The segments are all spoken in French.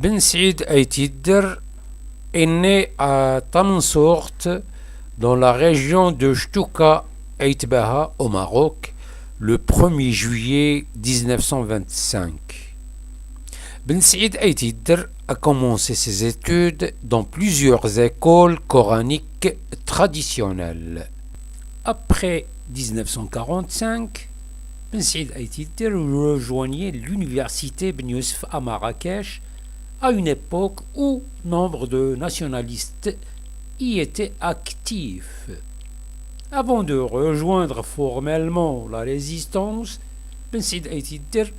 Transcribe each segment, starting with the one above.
Ben Saïd Aïtidr est né à Tamansourt, dans la région de Ch'touka Aïtbaha au Maroc, le 1er juillet 1925. Ben Saïd Aïtidr a commencé ses études dans plusieurs écoles coraniques traditionnelles. Après 1945, Ben Saïd Aïtidr rejoignait l'université Ben Youssef à Marrakech à une époque où nombre de nationalistes y étaient actifs. Avant de rejoindre formellement la résistance, Ben Saïd Aïtidr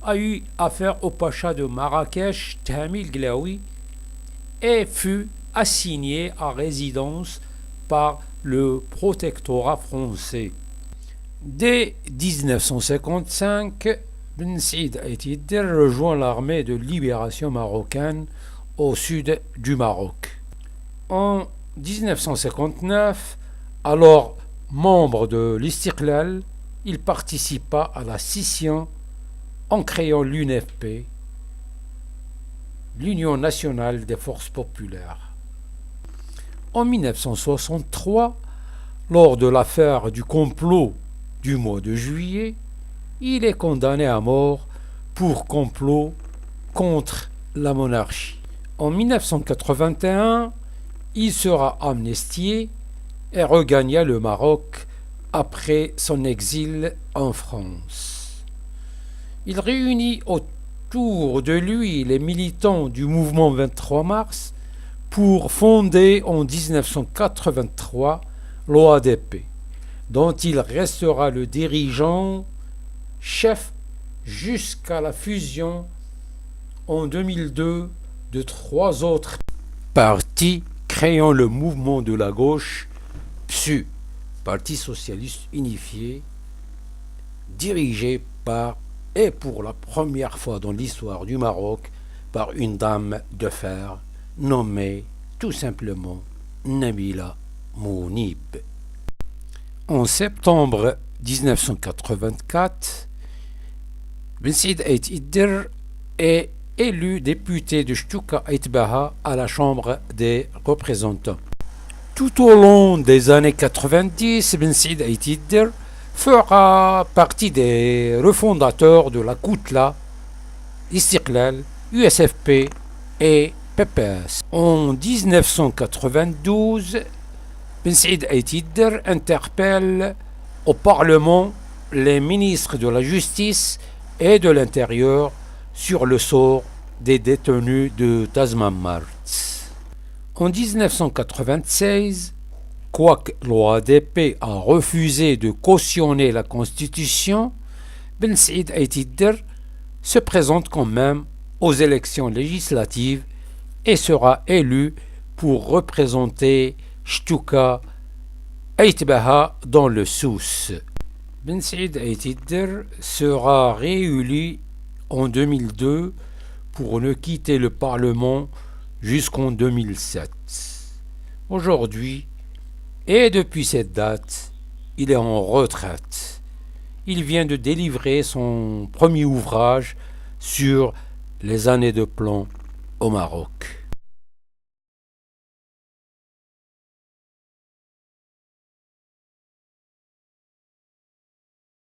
a eu affaire au pacha de Marrakech, Tamil Glaoui, et fut assigné à résidence par le protectorat français. Dès 1955, Ben Saïd Aïtidr rejoint l'armée de libération marocaine au sud du Maroc. En 1959, alors membre de l'Istiqlal, il participa à la scission en créant l'UNFP, l'Union nationale des forces populaires. En 1963, lors de l'affaire du complot du mois de juillet, il est condamné à mort pour complot contre la monarchie. En 1981, il sera amnistié et regagna le Maroc après son exil en France. Il réunit autour de lui les militants du mouvement 23 mars pour fonder en 1983 l'OADP, dont il restera le dirigeant chef jusqu'à la fusion en 2002 de 3 autres partis créant le mouvement de la gauche PSU, Parti socialiste unifié, dirigé par et pour la première fois dans l'histoire du Maroc par une dame de fer nommée tout simplement Nabila Mounib. En septembre 1984, Ben Saïd Aïtidr est élu député de Ch'touka Aïtbaha à la Chambre des représentants. Tout au long des années 90, Ben Saïd Aïtidr fera partie des refondateurs de la Koutla, Istiqlal, USFP et PPS. En 1992, Ben Saïd Aïtidr interpelle au Parlement les ministres de la Justice et de l'Intérieur sur le sort des détenus de Tazmamart. En 1996, quoique l'OADP a refusé de cautionner la Constitution, Ben Saïd Aïtidr se présente quand même aux élections législatives et sera élu pour représenter Ch'touka Aïtbaha dans le Souss. Ben Saïd Aïtidr sera réélu en 2002 pour ne quitter le Parlement jusqu'en 2007. Aujourd'hui, et depuis cette date, il est en retraite. Il vient de délivrer son premier ouvrage sur les années de plomb au Maroc.